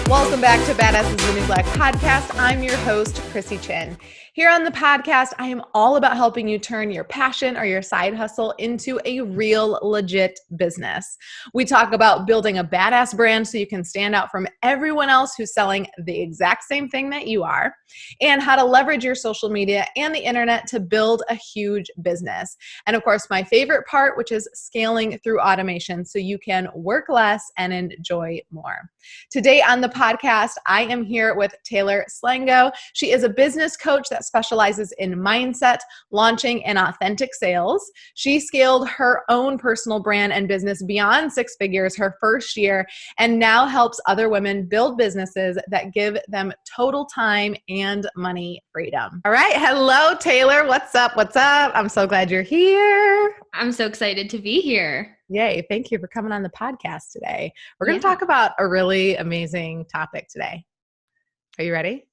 Welcome back to Badasses in New Black podcast. I'm your host, Chrissy Chin. Here on the podcast, I am all about helping you turn your passion or your side hustle into a real, legit business. We talk about building a badass brand so you can stand out from everyone else who's selling the exact same thing that you are, and how to leverage your social media and the internet to build a huge business. And of course, my favorite part, which is scaling through automation so you can work less and enjoy more. Today on the podcast, I am here with Taylor Slango. She is a business coach that specializes in mindset, launching, and authentic sales. She scaled her own personal brand and business beyond six figures her first year, and now helps other women build businesses that give them total time and money freedom. All right. Hello, Taylor. What's up? What's up? I'm so glad you're here. I'm so excited to be here. Yay. Thank you for coming on the podcast today. We're going to talk about a really amazing topic today. Are you ready?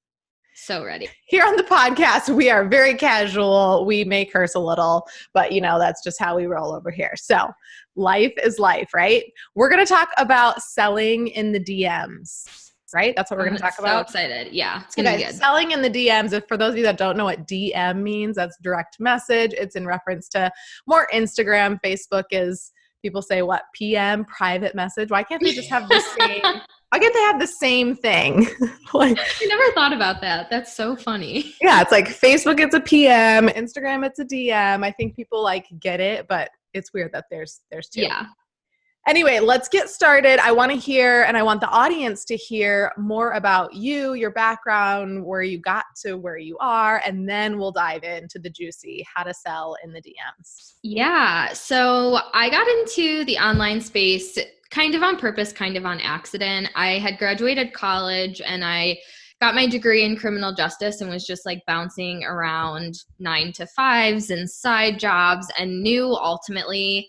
So ready. Here on the podcast, we are very casual. We may curse a little, but that's just how we roll over here. So life is life, right? We're going to talk about selling in the DMs, right? That's what we're going to talk about. So excited. Yeah, it's going to be good. Selling in the DMs. If for those of you that don't know what DM means, that's direct message. It's in reference to more Instagram. Facebook is, people say what? PM, private message. Why can't they just have the same? Why can't they have the same thing? I never thought about that. That's so funny. Yeah, it's like Facebook, it's a PM. Instagram, it's a DM. I think people get it, but it's weird that there's two. Yeah. Anyway, let's get started. I want to hear, and I want the audience to hear more about you, your background, where you got to where you are, and then we'll dive into the juicy how to sell in the DMs. Yeah. So I got into the online space kind of on purpose, kind of on accident. I had graduated college and I got my degree in criminal justice and was just bouncing around 9-to-5s and side jobs, and knew ultimately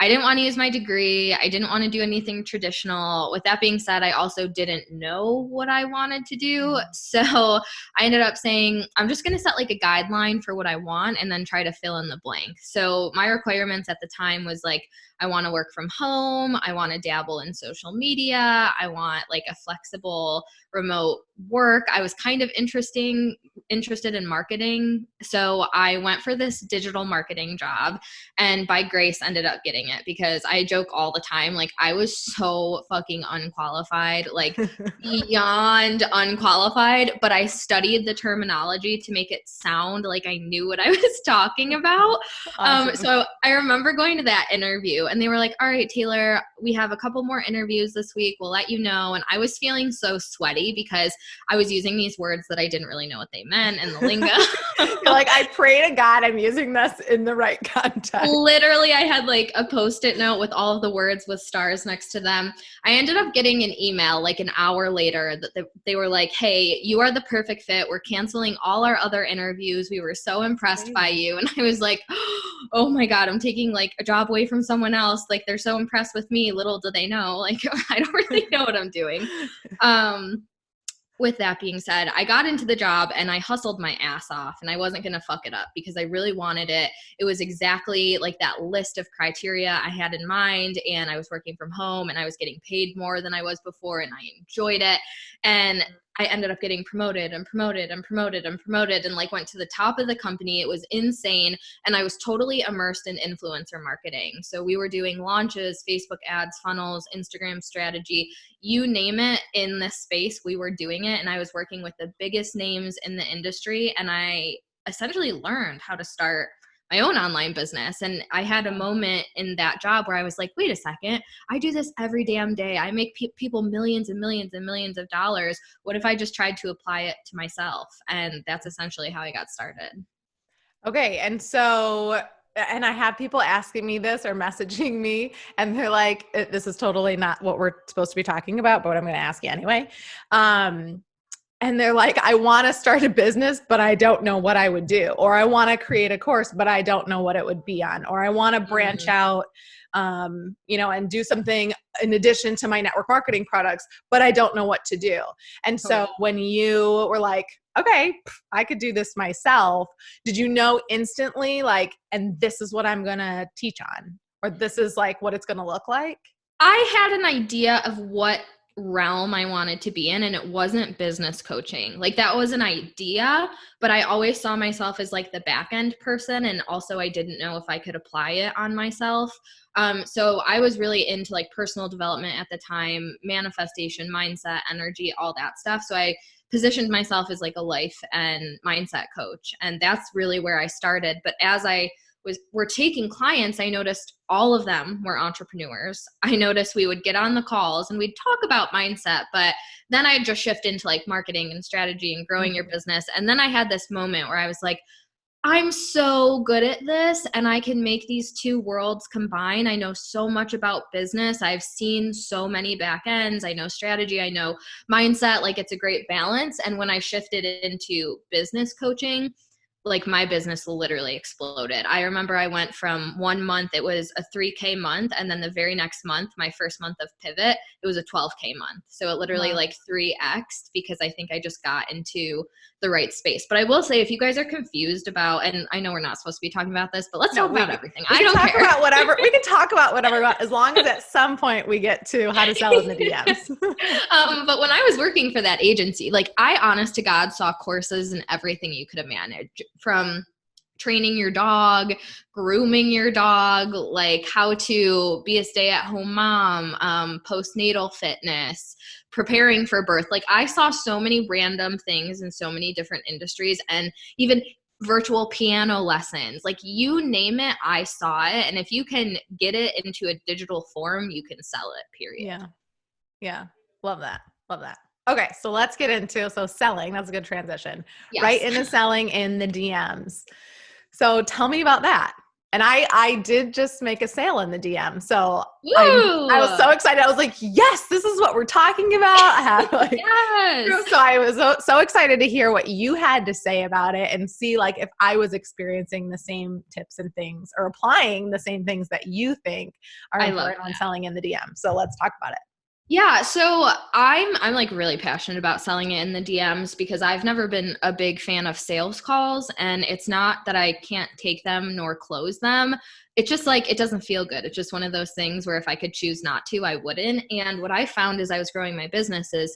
I didn't want to use my degree. I didn't want to do anything traditional. With that being said, I also didn't know what I wanted to do. So I ended up saying, I'm just going to set a guideline for what I want and then try to fill in the blank. So my requirements at the time was I want to work from home. I want to dabble in social media. I want a flexible remote work. I was kind of interested in marketing. So I went for this digital marketing job, and by grace ended up getting it, because I joke all the time, I was so fucking unqualified, beyond unqualified, but I studied the terminology to make it sound like I knew what I was talking about. Awesome. So I remember going to that interview and they were like, all right, Taylor, we have a couple more interviews this week. We'll let you know. And I was feeling so sweaty because I was using these words that I didn't really know what they meant and the lingo. You're I pray to God I'm using this in the right context. Literally, I had a Post-it note with all of the words with stars next to them. I ended up getting an email an hour later that they were like, hey, you are the perfect fit. We're canceling all our other interviews. We were so impressed by you. And I was like, oh my God, I'm taking a job away from someone else. They're so impressed with me. Little do they know, I don't really know what I'm doing. With that being said, I got into the job and I hustled my ass off, and I wasn't going to fuck it up because I really wanted it. It was exactly that list of criteria I had in mind, and I was working from home and I was getting paid more than I was before, and I enjoyed it. And I ended up getting promoted and promoted and promoted and promoted, and went to the top of the company. It was insane. And I was totally immersed in influencer marketing. So we were doing launches, Facebook ads, funnels, Instagram strategy, you name it in this space, we were doing it. And I was working with the biggest names in the industry. And I essentially learned how to start my own online business. And I had a moment in that job where I was like, wait a second, I do this every damn day. I make people millions and millions and millions of dollars. What if I just tried to apply it to myself? And that's essentially how I got started. Okay. And so, and I have people asking me this or messaging me, and they're like, this is totally not what we're supposed to be talking about, but I'm going to ask you anyway. And they're like, I want to start a business, but I don't know what I would do. Or I want to create a course, but I don't know what it would be on. Or I want to branch out, and do something in addition to my network marketing products, but I don't know what to do. And so when you were like, okay, I could do this myself, did you know instantly and this is what I'm going to teach on? Or this is what it's going to look like? I had an idea of what realm I wanted to be in, and it wasn't business coaching. Like that was an idea, but I always saw myself as like the back end person. And also I didn't know if I could apply it on myself. So I was really into like personal development at the time, manifestation, mindset, energy, all that stuff. So I positioned myself as like a life and mindset coach. And that's really where I started. But as we're taking clients, I noticed all of them were entrepreneurs. I noticed we would get on the calls and we'd talk about mindset, but then I'd just shift into like marketing and strategy and growing your business. And then I had this moment where I was like, I'm so good at this and I can make these two worlds combine. I know so much about business. I've seen so many back ends. I know strategy. I know mindset. Like it's a great balance. And when I shifted into business coaching, like my business literally exploded. I remember I went from 1 month, it was a 3K month. And then the very next month, my first month of pivot, it was a 12K month. So it literally like 3X'd because I think I just got into the right space. But I will say, if you guys are confused about, and I know we're not supposed to be talking about this, but let's talk about everything. I don't care. About whatever. We can talk about whatever, as long as at some point we get to how to sell in the DMs. But when I was working for that agency, like I honest to God saw courses and everything you could have managed, from training your dog, grooming your dog, like how to be a stay-at-home mom, postnatal fitness, preparing for birth. Like I saw so many random things in so many different industries, and even virtual piano lessons, like you name it, I saw it. And if you can get it into a digital form, you can sell it, period. Yeah. Love that. Okay. So let's get into, selling, that's a good transition, Yes. Right into selling in the DMs. So tell me about that. And I did just make a sale in the DM. So I was so excited. I was like, yes, this is what we're talking about. I have like, yes. So I was so excited to hear what you had to say about it and see like if I was experiencing the same tips and things or applying the same things that you think are important on selling in the DM. So let's talk about it. Yeah, so I'm like really passionate about selling it in the DMs because I've never been a big fan of sales calls, and it's not that I can't take them nor close them. It's just like, it doesn't feel good. It's just one of those things where if I could choose not to, I wouldn't. And what I found as I was growing my business is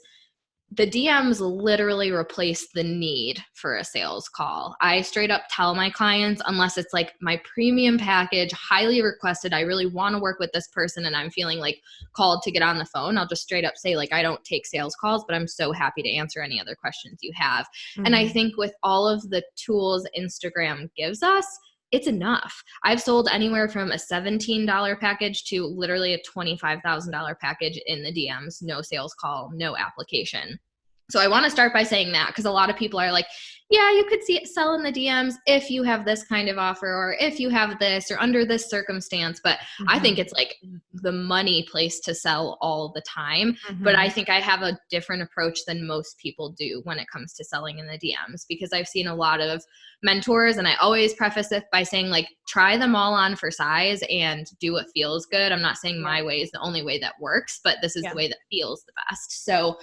the DMs literally replace the need for a sales call. I straight up tell my clients, unless it's like my premium package, highly requested, I really want to work with this person and I'm feeling like called to get on the phone, I'll just straight up say like, I don't take sales calls, but I'm so happy to answer any other questions you have. Mm-hmm. And I think with all of the tools Instagram gives us, it's enough. I've sold anywhere from a $17 package to literally a $25,000 package in the DMs, no sales call, no application. So I want to start by saying that, because a lot of people are like, yeah, you could see it sell in the DMs if you have this kind of offer, or if you have this, or under this circumstance. But I think it's like the money place to sell all the time. But I think I have a different approach than most people do when it comes to selling in the DMs, because I've seen a lot of mentors, and I always preface it by saying like, try them all on for size and do what feels good. I'm not saying my way is the only way that works, but this is the way that feels the best. So,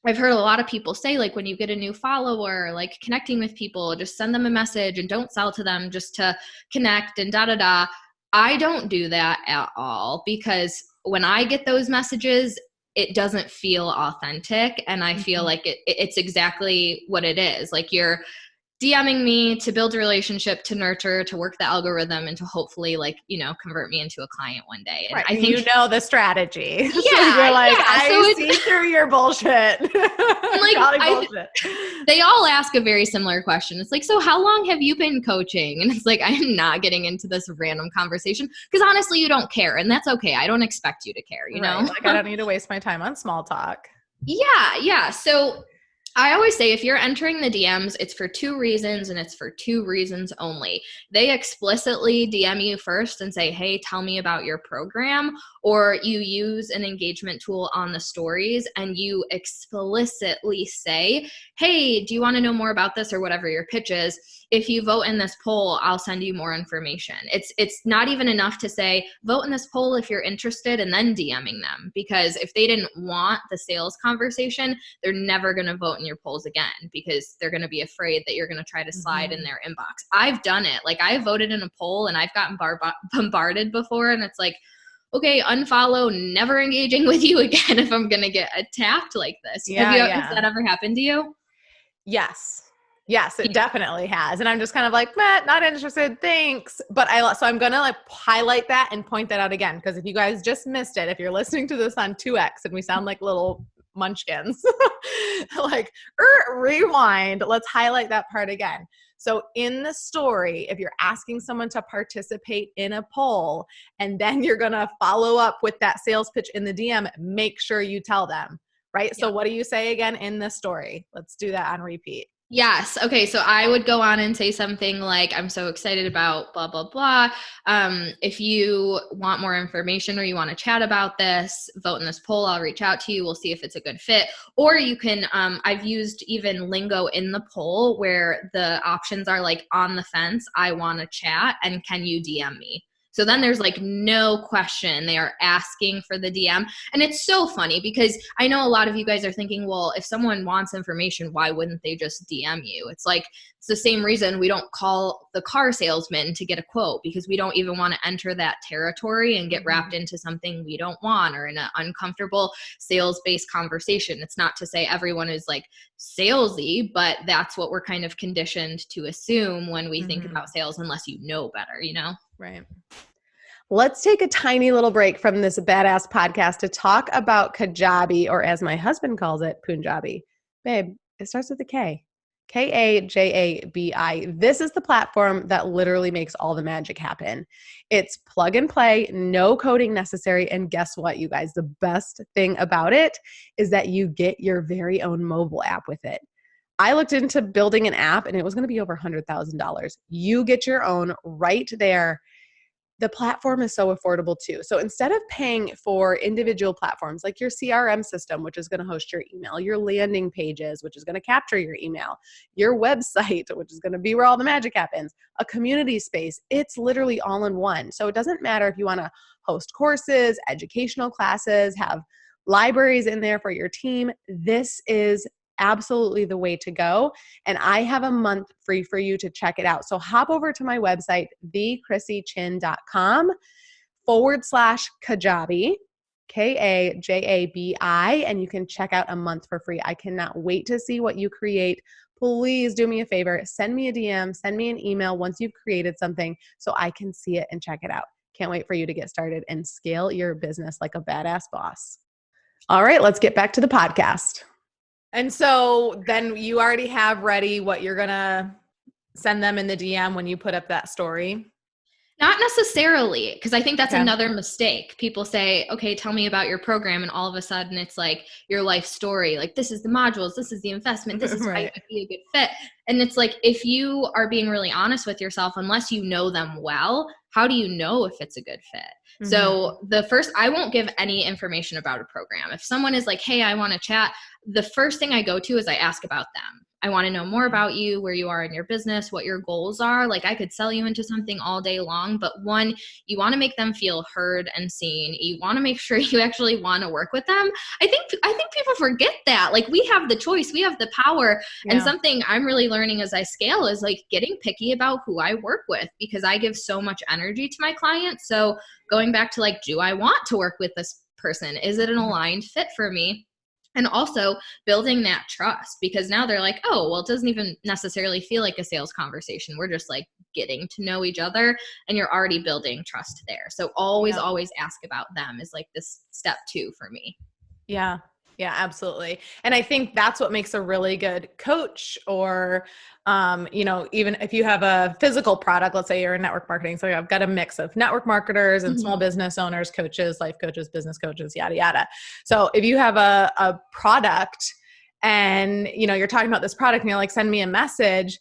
I've heard a lot of people say like, when you get a new follower, like connecting with people, just send them a message and don't sell to them, just to connect and da-da-da. I don't do that at all, because when I get those messages, it doesn't feel authentic. And I feel like it's exactly what it is. Like, you're DMing me to build a relationship, to nurture, to work the algorithm, and to hopefully like, convert me into a client one day. And I think the strategy. Yeah. So you're like, I see through your bullshit. Like, they all ask a very similar question. It's like, so how long have you been coaching? And it's like, I'm not getting into this random conversation, because honestly, you don't care. And that's okay. I don't expect you to care, you know? Like, I don't need to waste my time on small talk. Yeah. So I always say, if you're entering the DMs, it's for 2 reasons, and it's for 2 reasons only. They explicitly DM you first and say, hey, tell me about your program, or you use an engagement tool on the stories and you explicitly say, hey, do you want to know more about this, or whatever your pitch is? If you vote in this poll, I'll send you more information. It's not even enough to say, vote in this poll if you're interested, and then DMing them, because if they didn't want the sales conversation, they're never going to vote in your polls again, because they're going to be afraid that you're going to try to slide in their inbox. I've done it. Like, I voted in a poll and I've gotten bombarded before, and it's like, okay, unfollow, never engaging with you again if I'm going to get attacked like this. Has that ever happened to you? Yes. Yes, it definitely has. And I'm just kind of like, not interested. Thanks. But so I'm going to like highlight that and point that out again. Because if you guys just missed it, if you're listening to this on 2X and we sound like little munchkins, like rewind, let's highlight that part again. So in the story, if you're asking someone to participate in a poll and then you're going to follow up with that sales pitch in the DM, make sure you tell them, right? Yeah. So what do you say again in the story? Let's do that on repeat. Yes. Okay. So I would go on and say something like, I'm so excited about blah, blah, blah. If you want more information or you want to chat about this, vote in this poll. I'll reach out to you. We'll see if it's a good fit. Or you can, I've used even lingo in the poll where the options are like on the fence, I want to chat, and can you DM me? So then there's like no question. They are asking for the DM. And it's so funny because I know a lot of you guys are thinking, well, if someone wants information, why wouldn't they just DM you? It's like, it's the same reason we don't call the car salesman to get a quote, because we don't even want to enter that territory and get wrapped into something we don't want or in an uncomfortable sales-based conversation. It's not to say everyone is like salesy, but that's what we're kind of conditioned to assume when we think about sales, unless you know better, you know? Right. Let's take a tiny little break from this badass podcast to talk about Kajabi, or as my husband calls it, Punjabi. Babe, it starts with a K. Kajabi. This is the platform that literally makes all the magic happen. It's plug and play, no coding necessary. And guess what, you guys? The best thing about it is that you get your very own mobile app with it. I looked into building an app and it was going to be over $100,000. You get your own right there. The platform is so affordable too. So instead of paying for individual platforms like your CRM system, which is going to host your email, your landing pages, which is going to capture your email, your website, which is going to be where all the magic happens, a community space, it's literally all in one. So it doesn't matter if you want to host courses, educational classes, have libraries in there for your team. This is absolutely the way to go. And I have a month free for you to check it out. So hop over to my website, thechrisychin.com/Kajabi, Kajabi, and you can check out a month for free. I cannot wait to see what you create. Please do me a favor. Send me a DM, send me an email once you've created something so I can see it and check it out. Can't wait for you to get started and scale your business like a badass boss. All right, let's get back to the podcast. And so then you already have ready what you're going to send them in the DM when you put up that story? Not necessarily, because I think that's another mistake. People say, okay, tell me about your program. And all of a sudden it's like your life story. Like, this is the modules, this is the investment, this is why you would be a good fit. And it's like, if you are being really honest with yourself, unless you know them well, how do you know if it's a good fit? So I won't give any information about a program. If someone is like, hey, I want to chat, the first thing I go to is I ask about them. I want to know more about you, where you are in your business, what your goals are. Like, I could sell you into something all day long, but one, you want to make them feel heard and seen. You want to make sure you actually want to work with them. I think people forget that. Like, we have the choice, we have the power. And something I'm really learning as I scale is like getting picky about who I work with, because I give so much energy to my clients. So going back to like, do I want to work with this person? Is it an aligned fit for me? And also building that trust, because now they're like, oh, well, it doesn't even necessarily feel like a sales conversation. We're just like getting to know each other, and you're already building trust there. So always ask about them is like this step 2 for me. Yeah. Yeah, absolutely. And I think that's what makes a really good coach, or, even if you have a physical product, let's say you're in network marketing. So I've got a mix of network marketers and small business owners, coaches, life coaches, business coaches, yada, yada. So if you have a product and, you're talking about this product and you're like, send me a message,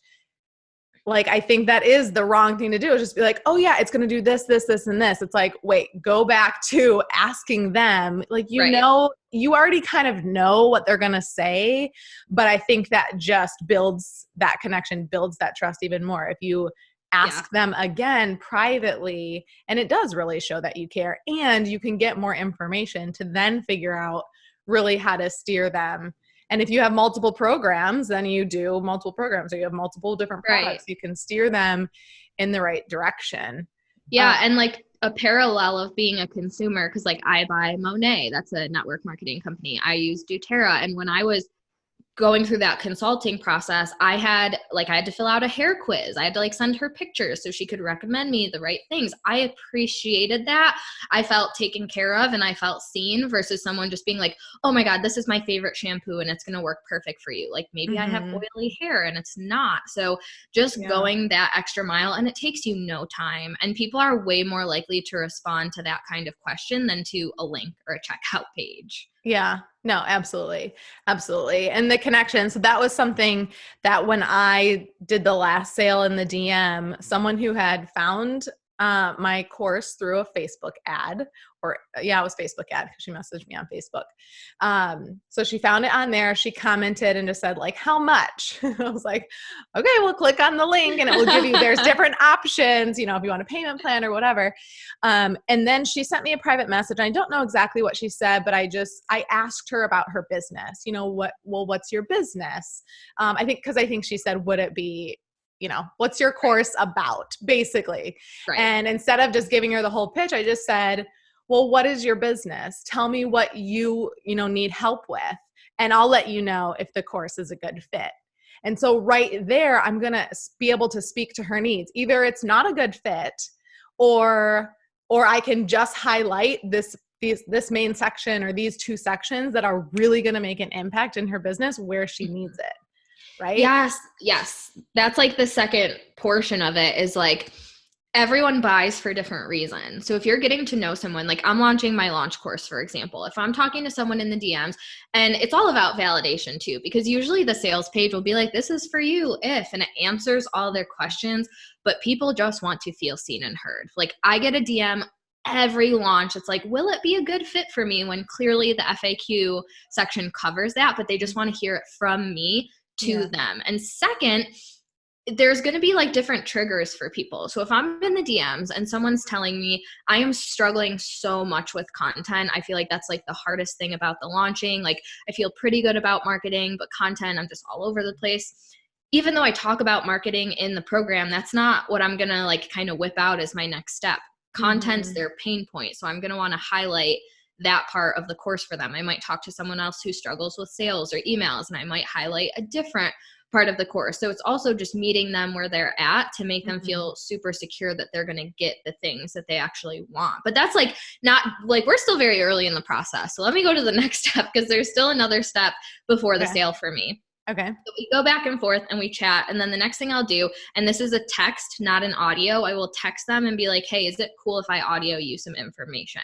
like, I think that is the wrong thing to do, is just be like, oh yeah, it's going to do this, this, this, and this. It's like, wait, go back to asking them. Like, you already kind of know what they're going to say, but I think that just builds that connection, builds that trust even more. If you ask them again privately, and it does really show that you care, and you can get more information to then figure out really how to steer them. And if you have multiple programs, then you do multiple programs, or you have multiple different products. You can steer them in the right direction. Yeah. And like, a parallel of being a consumer, because like I buy Monet, that's a network marketing company. I use doTERRA. And when I was going through that consulting process, I had to fill out a hair quiz. I had to like send her pictures so she could recommend me the right things. I appreciated that. I felt taken care of and I felt seen versus someone just being like, oh my God, this is my favorite shampoo and it's going to work perfect for you. Like maybe I have oily hair and it's not. So just going that extra mile, and it takes you no time. And people are way more likely to respond to that kind of question than to a link or a checkout page. Yeah, no, absolutely. Absolutely. And the connection. So that was something that when I did the last sale in the DM, someone who had found my course through a Facebook ad, it was Facebook ad because she messaged me on Facebook. So she found it on there. She commented and just said like, how much? I was like, okay, we'll click on the link and it will give you, there's different options, if you want a payment plan or whatever. And then she sent me a private message. I don't know exactly what she said, but I asked her about her business, what's your business? I think she said, would it be, what's your course about, basically? Right. And instead of just giving her the whole pitch, I just said, well, what is your business? Tell me what you need help with, and I'll let you know if the course is a good fit. And so right there, I'm going to be able to speak to her needs. Either it's not a good fit or I can just highlight this main section or these two sections that are really going to make an impact in her business where she needs it. Right? Yes. That's like the second portion of it is like everyone buys for different reasons. So if you're getting to know someone, like I'm launching my launch course, for example, if I'm talking to someone in the DMs, and it's all about validation too, because usually the sales page will be like, this is for you and it answers all their questions, but people just want to feel seen and heard. Like I get a DM every launch. It's like, will it be a good fit for me? When clearly the FAQ section covers that, but they just want to hear it from me to them. And second, there's going to be like different triggers for people. So if I'm in the DMs and someone's telling me I am struggling so much with content, I feel like that's like the hardest thing about the launching. Like I feel pretty good about marketing, but content, I'm just all over the place. Even though I talk about marketing in the program, that's not what I'm going to like kind of whip out as my next step. Content's their pain point. So I'm going to want to highlight that part of the course for them. I might talk to someone else who struggles with sales or emails, and I might highlight a different part of the course. So it's also just meeting them where they're at to make them feel super secure that they're going to get the things that they actually want. But that's like not like, we're still very early in the process. So let me go to the next step, because there's still another step before the sale for me. Okay. So we go back and forth and we chat. And then the next thing I'll do, and this is a text, not an audio, I will text them and be like, hey, is it cool if I audio you some information?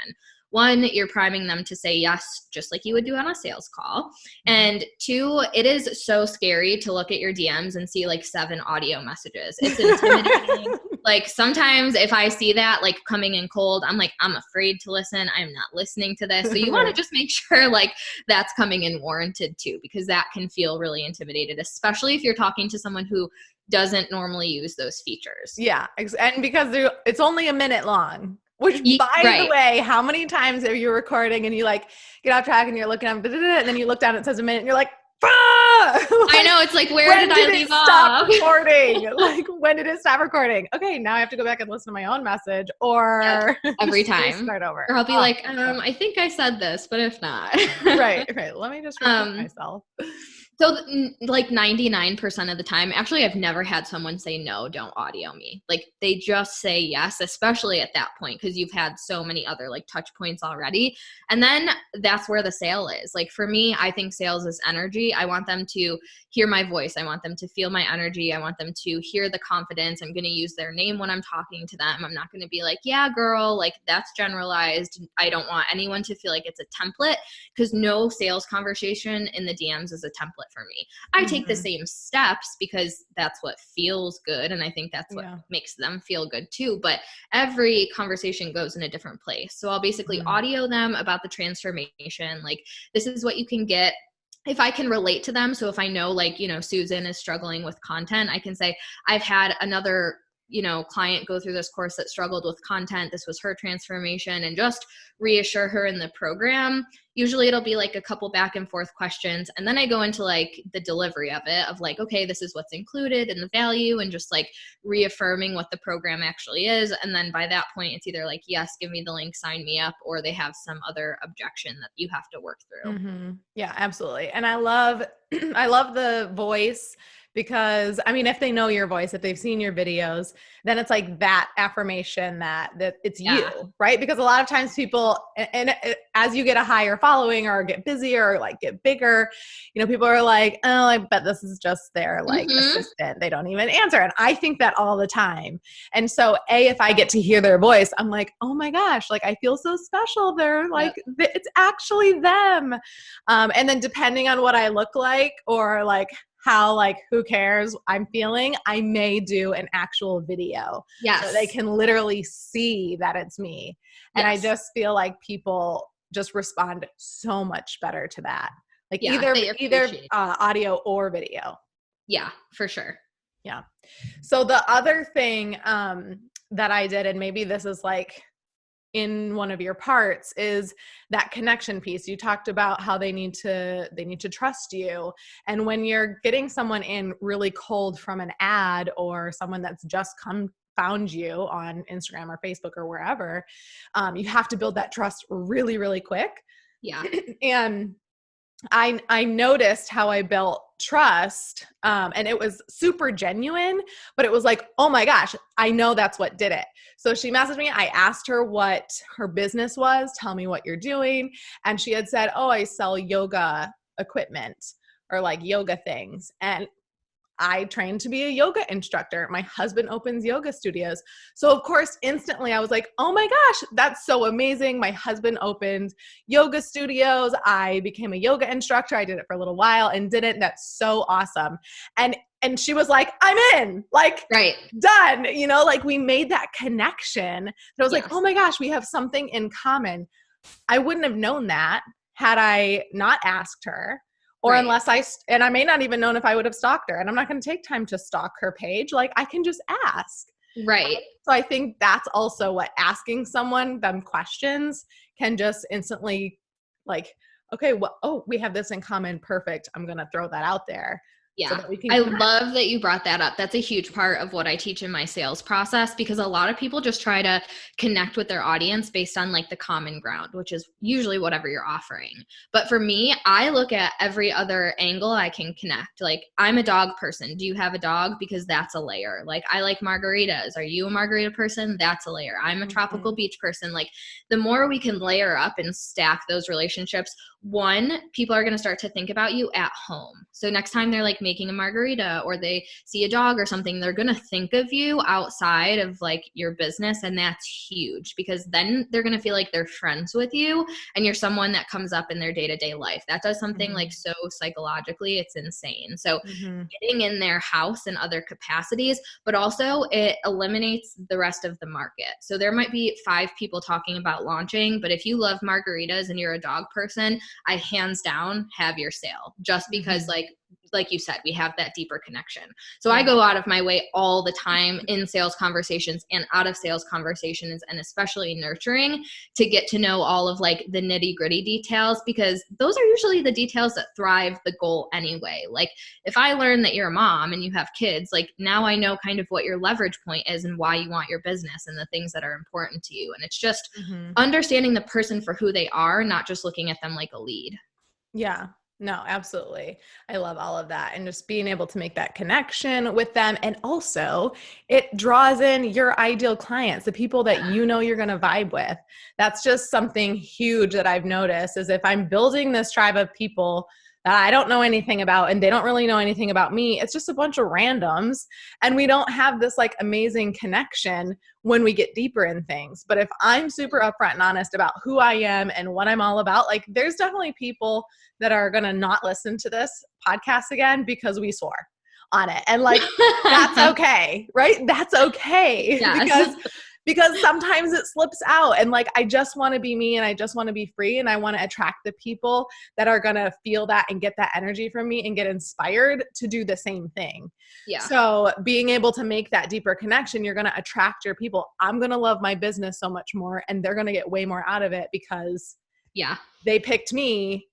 One, you're priming them to say yes, just like you would do on a sales call. And two, it is so scary to look at your DMs and see like 7 audio messages. It's intimidating. Like sometimes if I see that like coming in cold, I'm like, I'm afraid to listen. I'm not listening to this. So you want to just make sure like that's coming in warranted too, because that can feel really intimidated, especially if you're talking to someone who doesn't normally use those features. Yeah. And because it's only a minute long. Which, by the way, how many times are you recording and you like get off track and you're looking at and then you look down and it says a minute and you're like, I know, it's like, where did I leave off? Stop recording? Like, when did it stop recording? Okay, now I have to go back and listen to my own message, or every time start over. Or I'll be like, I think I said this, but if not, right. Let me just repeat myself. So like 99% of the time, actually, I've never had someone say, no, don't audio me. Like they just say yes, especially at that point, because you've had so many other like touch points already. And then that's where the sale is. Like for me, I think sales is energy. I want them to hear my voice. I want them to feel my energy. I want them to hear the confidence. I'm going to use their name when I'm talking to them. I'm not going to be like, yeah, girl, like that's generalized. I don't want anyone to feel like it's a template, because no sales conversation in the DMs is a template for me. I take the same steps because that's what feels good. And I think that's what makes them feel good too. But every conversation goes in a different place. So I'll basically audio them about the transformation. Like, this is what you can get. If I can relate to them. So if I know, like, Susan is struggling with content, I can say, I've had another client go through this course that struggled with content. This was her transformation, and just reassure her in the program. usually it'll be like a couple back and forth questions. And then I go into like the delivery of it of like, okay, this is what's included and the value, and just like reaffirming what the program actually is. And then by that point, it's either like, yes, give me the link, sign me up, or they have some other objection that you have to work through. Mm-hmm. Yeah, absolutely. And I love, I love the voice, because I mean, if they know your voice, if they've seen your videos, then it's like that affirmation that it's you, right? Because a lot of times people, and as you get a higher following or get busier or like get bigger, you know, people are like, oh, I bet this is just their like assistant. They don't even answer. And I think that all the time. And so if I get to hear their voice, I'm like, oh my gosh, like I feel so special. They're like, it's actually them. And then depending on what I look like, or like how, like, who cares I'm feeling, I may do an actual video. Yes. So they can literally see that it's me. And I just feel like people just respond so much better to that. Like either audio or video. Yeah, for sure. Yeah. So the other thing that I did, and maybe this is like in one of your parts, is that connection piece. You talked about how they need to trust you. And when you're getting someone in really cold from an ad, or someone that's just found you on Instagram or Facebook or wherever, you have to build that trust really, really quick. Yeah. And I noticed how I built trust, and it was super genuine, but it was like, oh my gosh, I know that's what did it. So she messaged me. I asked her what her business was. Tell me what you're doing. And she had said, oh, I sell yoga equipment, or like yoga things. And I trained to be a yoga instructor. My husband opens yoga studios. So of course, instantly I was like, oh my gosh, that's so amazing. My husband opened yoga studios. I became a yoga instructor. I did it for a little while and didn't. That's so awesome. And she was like, I'm in, like, done. You know, like we made that connection. And I was like, oh my gosh, we have something in common. I wouldn't have known that had I not asked her. Or unless and I may not even known if I would have stalked her, and I'm not going to take time to stalk her page. Like I can just ask. Right. So I think that's also what asking someone them questions can just instantly like, okay, well, oh, we have this in common. Perfect. I'm going to throw that out there. Yeah. So I love that you brought that up. That's a huge part of what I teach in my sales process, because a lot of people just try to connect with their audience based on like the common ground, which is usually whatever you're offering. But for me, I look at every other angle I can connect. Like I'm a dog person. Do you have a dog? Because that's a layer. Like I like margaritas. Are you a margarita person? That's a layer. I'm a tropical beach person. Like the more we can layer up and stack those relationships, one, people are going to start to think about you at home. So next time they're like making a margarita or they see a dog or something, they're going to think of you outside of like your business. And that's huge, because then they're going to feel like they're friends with you and you're someone that comes up in their day-to-day life. That does something like so psychologically, it's insane. So getting in their house in other capacities, but also it eliminates the rest of the market. So there might be 5 people talking about launching, but if you love margaritas and you're a dog person, I hands down have your sale, just because like you said, we have that deeper connection. So I go out of my way all the time in sales conversations and out of sales conversations, and especially nurturing, to get to know all of like the nitty gritty details, because those are usually the details that thrive the goal anyway. Like if I learn that you're a mom and you have kids, like now I know kind of what your leverage point is and why you want your business and the things that are important to you. And it's just understanding the person for who they are, not just looking at them like a lead. Yeah. No, absolutely. I love all of that. And just being able to make that connection with them. And also it draws in your ideal clients, the people that you know you're going to vibe with. That's just something huge that I've noticed, is if I'm building this tribe of people that I don't know anything about and they don't really know anything about me, it's just a bunch of randoms. And we don't have this like amazing connection when we get deeper in things. But if I'm super upfront and honest about who I am and what I'm all about, like there's definitely people that are going to not listen to this podcast again because we swore on it. And like, that's okay, right? That's okay. Yes. Because sometimes it slips out, and like, I just want to be me and I just want to be free. And I want to attract the people that are going to feel that and get that energy from me and get inspired to do the same thing. Yeah. So being able to make that deeper connection, you're going to attract your people. I'm going to love my business so much more, and they're going to get way more out of it because Yeah. They picked me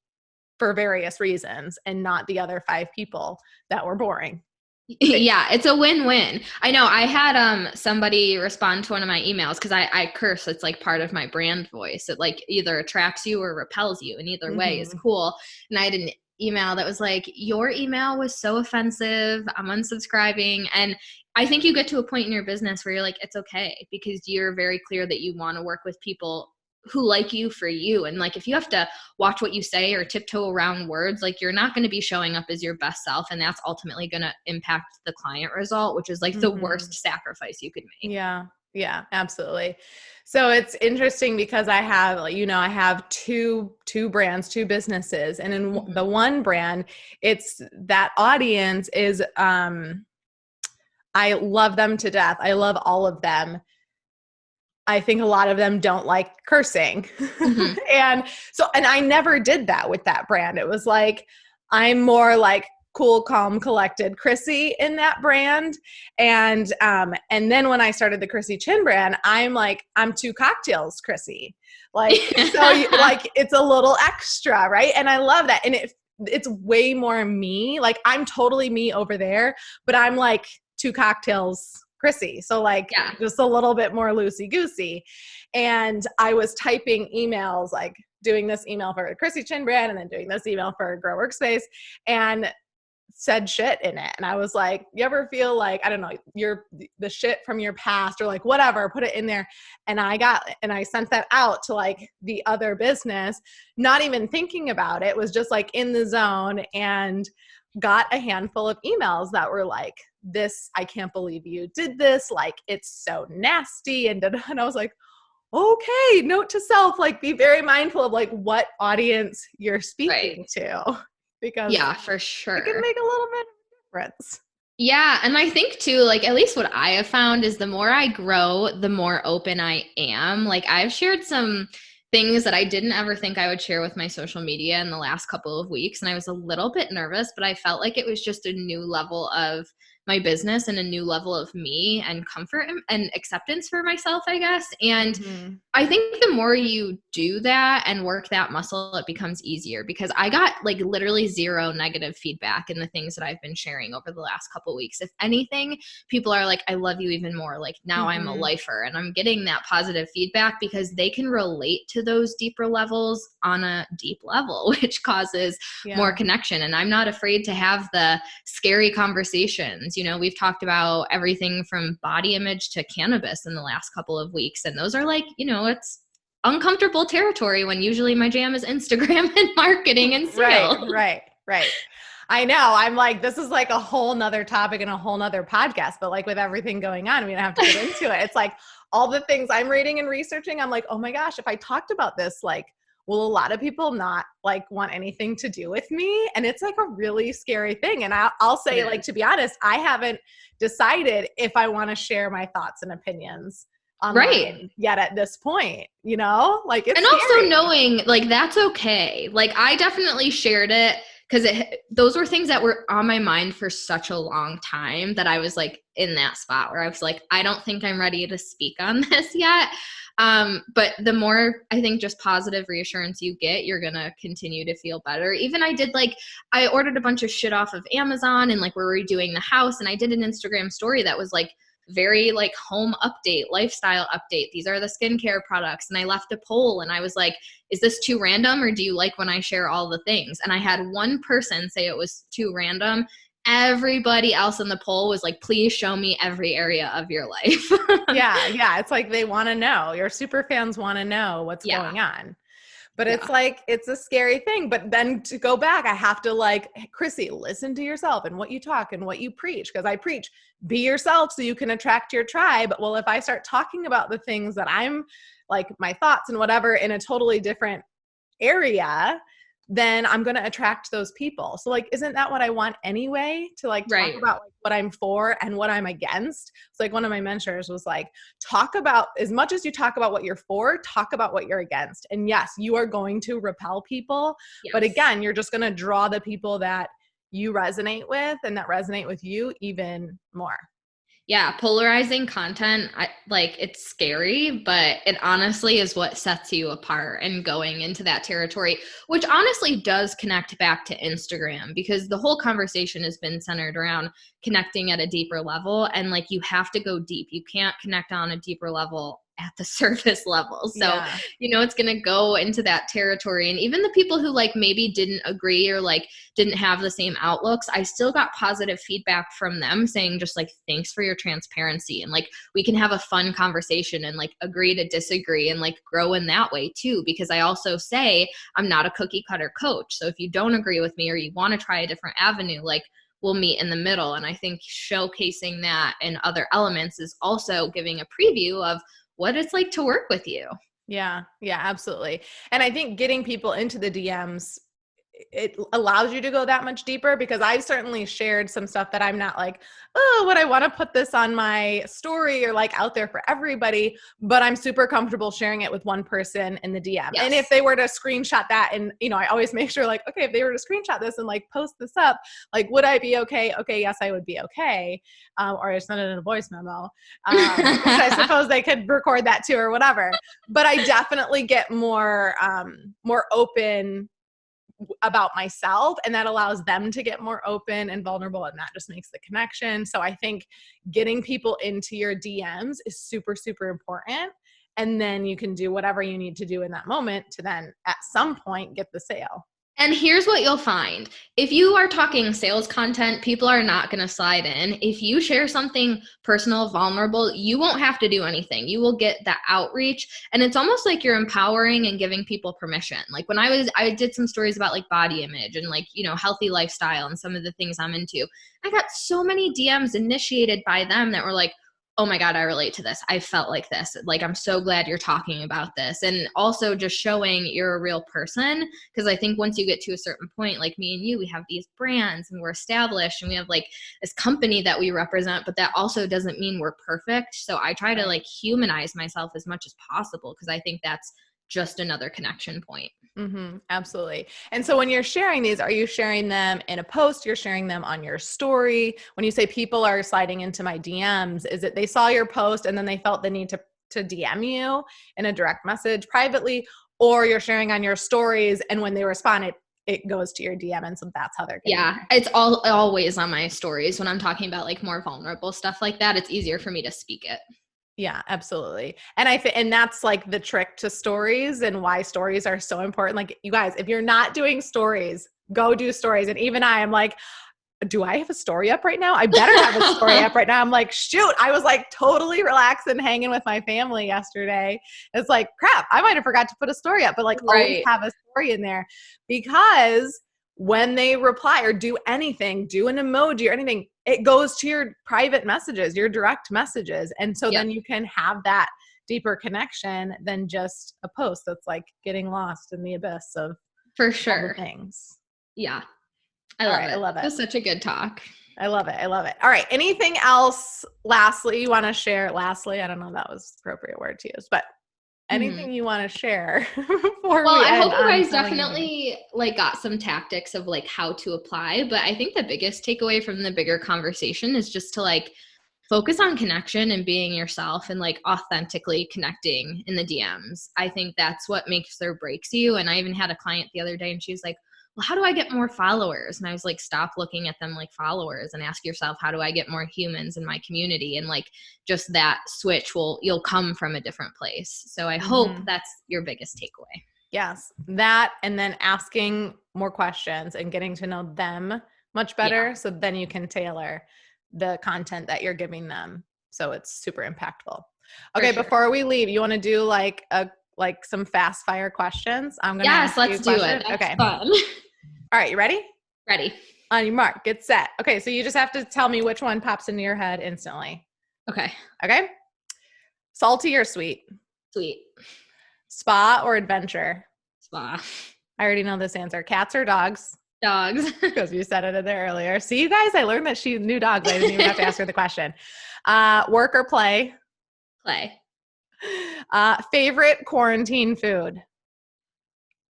for various reasons and not the other 5 people that were boring. Yeah, it's a win-win. I know I had somebody respond to one of my emails because I curse. It's like part of my brand voice. It like either attracts you or repels you, and either way is cool. And I had an email that was like, your email was so offensive, I'm unsubscribing. And I think you get to a point in your business where you're like, it's okay, because you're very clear that you want to work with people who like you for you. And like, if you have to watch what you say or tiptoe around words, like you're not going to be showing up as your best self. And that's ultimately going to impact the client result, which is like the worst sacrifice you could make. Yeah. Yeah, absolutely. So it's interesting because I have, I have two brands, 2 businesses. And in the one brand, it's that audience is, I love them to death. I love all of them. I think a lot of them don't like cursing. And I never did that with that brand. It was like, I'm more like cool, calm, collected Chrissy in that brand. And then when I started the Chrissy Chin brand, I'm like, I'm 2 cocktails, Chrissy. Like, like it's a little extra, right? And I love that. And it's way more me. Like I'm totally me over there, but I'm like 2 cocktails, Chrissy. So like just a little bit more loosey goosey. And I was typing emails, like doing this email for the Chrissy Chin brand and then doing this email for Grow Workspace, and said shit in it. And I was like, you ever feel like, I don't know, the shit from your past or like whatever, put it in there. And I sent that out to like the other business, not even thinking about it, was just like in the zone, and got a handful of emails that were like, this, I can't believe you did this. Like, it's so nasty. And I was like, okay, note to self, like be very mindful of like what audience you're speaking to, because for sure, it can make a little bit of a difference. Yeah. And I think too, like at least what I have found is the more I grow, the more open I am. Like I've shared some things that I didn't ever think I would share with my social media in the last couple of weeks. And I was a little bit nervous, but I felt like it was just a new level of my business and a new level of me and comfort and acceptance for myself, I guess. And I think the more you do that and work that muscle, it becomes easier, because I got like literally 0 negative feedback in the things that I've been sharing over the last couple of weeks. If anything, people are like, I love you even more. Like now I'm a lifer, and I'm getting that positive feedback because they can relate to those deeper levels on a deep level, which causes more connection. And I'm not afraid to have the scary conversations. You know, we've talked about everything from body image to cannabis in the last couple of weeks. And those are like, you know, it's uncomfortable territory when usually my jam is Instagram and marketing and sales. Right. I know. I'm like, this is like a whole nother topic and a whole nother podcast, but like with everything going on, we don't have to get into it. It's like all the things I'm reading and researching, I'm like, oh my gosh, if I talked about this, like, will a lot of people not like want anything to do with me? And it's like a really scary thing. And I'll say, like, to be honest, I haven't decided if I want to share my thoughts and opinions online yet at this point, you know, like it's and scary. Also knowing like that's okay. Like I definitely shared it because those were things that were on my mind for such a long time, that I was like in that spot where I was like, I don't think I'm ready to speak on this yet. But the more I think just positive reassurance you get, you're going to continue to feel better. Even I ordered a bunch of shit off of Amazon, and like we're redoing the house, and I did an Instagram story that was like very like home update, lifestyle update. These are the skincare products. And I left a poll, and I was like, is this too random, or do you like when I share all the things? And I had one person say it was too random. Everybody else in the poll was like, please show me every area of your life. Yeah. It's like they want to know. Your super fans want to know what's going on. But it's like, it's a scary thing. But then to go back, I have to like, hey, Chrissy, listen to yourself and what you talk and what you preach. Because I preach, be yourself so you can attract your tribe. Well, if I start talking about the things that I'm like my thoughts and whatever in a totally different area, then I'm going to attract those people. So like, isn't that what I want anyway? To like talk about like what I'm for and what I'm against. It's like one of my mentors was like, talk about, as much as you talk about what you're for, talk about what you're against. And yes, you are going to repel people, but again, you're just going to draw the people that you resonate with and that resonate with you even more. Yeah, polarizing content, it's scary, but it honestly is what sets you apart and going into that territory, which honestly does connect back to Instagram because the whole conversation has been centered around connecting at a deeper level. And like, you have to go deep. You can't connect on a deeper level at the surface level. So, Yeah. it's going to go into that territory. And even the people who like maybe didn't agree or like didn't have the same outlooks, I still got positive feedback from them saying just like, thanks for your transparency. And like, we can have a fun conversation and like agree to disagree and like grow in that way too. Because I also say, I'm not a cookie cutter coach. So if you don't agree with me or you want to try a different avenue, like we'll meet in the middle. And I think showcasing that in other elements is also giving a preview of what it's like to work with you. Yeah. Yeah, absolutely. And I think getting people into the DMs, it allows you to go that much deeper because I've certainly shared some stuff that I'm not like, oh, would I want to put this on my story or like out there for everybody, but I'm super comfortable sharing it with one person in the DM. Yes. And if they were to screenshot that and, I always make sure like, okay, if they were to screenshot this and like post this up, like, would I be okay? Okay. Yes, I would be okay. Or I send it in a voice memo, which I suppose they could record that too or whatever, but I definitely get more open about myself, and that allows them to get more open and vulnerable, and that just makes the connection. So I think getting people into your DMs is super, super important. And then you can do whatever you need to do in that moment to then at some point get the sale. And here's what you'll find. If you are talking sales content, people are not going to slide in. If you share something personal, vulnerable, you won't have to do anything. You will get that outreach. And it's almost like you're empowering and giving people permission. Like when I did some stories about like body image and like, healthy lifestyle and some of the things I'm into. I got so many DMs initiated by them that were like, oh my God, I relate to this. I felt like this. Like, I'm so glad you're talking about this. And also just showing you're a real person. Because I think once you get to a certain point, like me and you, we have these brands and we're established and we have like this company that we represent, but that also doesn't mean we're perfect. So I try to like humanize myself as much as possible because I think that's just another connection point. Mm-hmm, absolutely. And so when you're sharing these, are you sharing them in a post? You're sharing them on your story? When you say people are sliding into my DMs, is it they saw your post and then they felt the need to DM you in a direct message privately, or you're sharing on your stories and when they respond, it goes to your DM, and so that's how they're getting there. It's always on my stories when I'm talking about like more vulnerable stuff like that. It's easier for me to speak it. Yeah, absolutely. And and that's like the trick to stories and why stories are so important. Like you guys, if you're not doing stories, go do stories. And even I am like, do I have a story up right now? I better have a story up right now. I'm like, shoot, I was like totally relaxed and hanging with my family yesterday. It's like, crap, I might've forgot to put a story up, but like always have a story in there because when they reply or do anything, do an emoji or anything, it goes to your private messages, your direct messages. And so then you can have that deeper connection than just a post that's like getting lost in the abyss of for sure things. Yeah. I love it. It was such a good talk. I love it. I love it. All right. Anything else lastly you want to share? Lastly, I don't know if that was the appropriate word to use, but anything you want to share before well, we I end hope you guys definitely like got some tactics of like how to apply. But I think the biggest takeaway from the bigger conversation is just to like focus on connection and being yourself and like authentically connecting in the DMs. I think that's what makes or breaks you. And I even had a client the other day and she was like, well, how do I get more followers? And I was like, stop looking at them like followers and ask yourself, how do I get more humans in my community? And like just that switch you'll come from a different place. So I hope that's your biggest takeaway. Yes, that, and then asking more questions and getting to know them much better. So then you can tailor the content that you're giving them. So it's super impactful. Okay. Before we leave, you want to do like some fast fire questions? I'm going to ask let's you a do it. That's okay. Fun. All right. You ready? Ready. On your mark, get set. Okay. So you just have to tell me which one pops into your head instantly. Okay. Okay. Salty or sweet? Sweet. Spa or adventure? Spa. I already know this answer. Cats or dogs? Dogs. Because you said it in there earlier. See, you guys, I learned that she knew dogs. I didn't even have to ask her the question. Work or play? Play. Favorite quarantine food?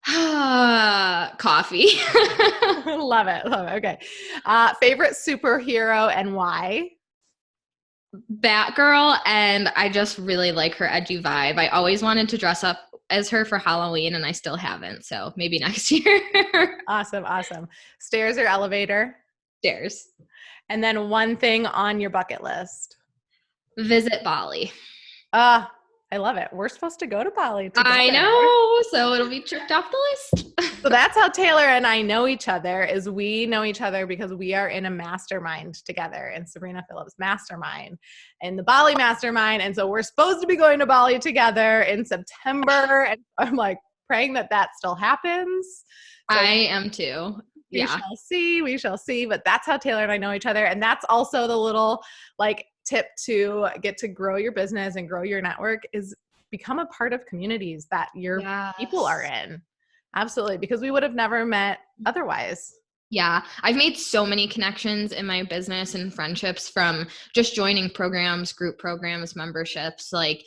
Coffee. Love it. Love it. Okay. Favorite superhero and why? Batgirl, and I just really like her edgy vibe. I always wanted to dress up as her for Halloween, and I still haven't. So maybe next year. Awesome. Awesome. Stairs or elevator? Stairs. And then one thing on your bucket list. Visit Bali. I love it. We're supposed to go to Bali together. I know. So it'll be checked off the list. So that's how Taylor and I know each other, is we know each other because we are in a mastermind together, in Sabrina Phillips' mastermind, in the Bali mastermind. And so we're supposed to be going to Bali together in September. And I'm like praying that that still happens. So I am too. we shall see. But that's how Taylor and I know each other. And that's also the little like tip to get to grow your business and grow your network, is become a part of communities that your people are in. Absolutely. Because we would have never met otherwise. Yeah. I've made so many connections in my business and friendships from just joining programs, group programs, memberships. Like,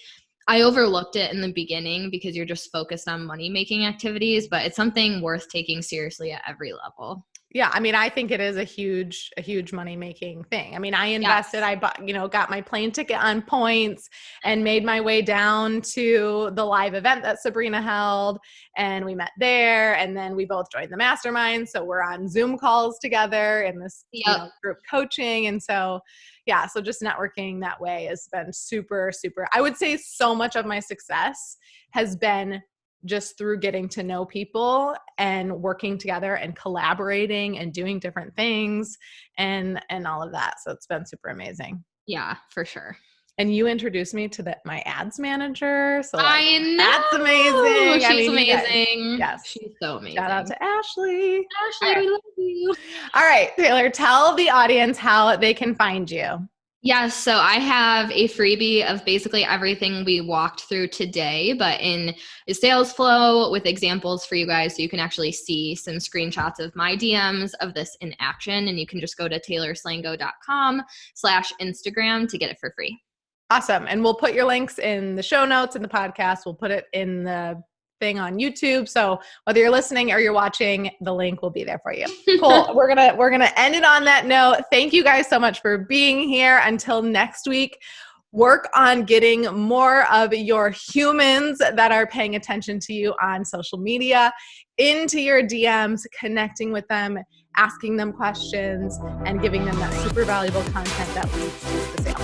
I overlooked it in the beginning because you're just focused on money-making activities, but it's something worth taking seriously at every level. Yeah. I mean, I think it is a huge money-making thing. I mean, I invested, I bought, got my plane ticket on points and made my way down to the live event that Sabrina held, and we met there, and then we both joined the mastermind. So we're on Zoom calls together in this group coaching. And so, yeah, so just networking that way has been super, super, I would say so much of my success has been just through getting to know people and working together and collaborating and doing different things and all of that. So it's been super amazing. Yeah, for sure. And you introduced me to my ads manager. So I know. That's amazing. She's amazing. Yes. She's so amazing. Shout out to Ashley. Ashley, we love you. All right, Taylor, tell the audience how they can find you. Yes, so I have a freebie of basically everything we walked through today, but in a sales flow with examples for you guys, so you can actually see some screenshots of my DMs of this in action, and you can just go to taylorslango.com/Instagram to get it for free. Awesome. And we'll put your links in the show notes in the podcast. We'll put it in the thing on YouTube. So whether you're listening or you're watching, the link will be there for you. Cool. We're gonna end it on that note. Thank you guys so much for being here. Until next week, work on getting more of your humans that are paying attention to you on social media into your DMs, connecting with them, asking them questions, and giving them that super valuable content that leads to the sale.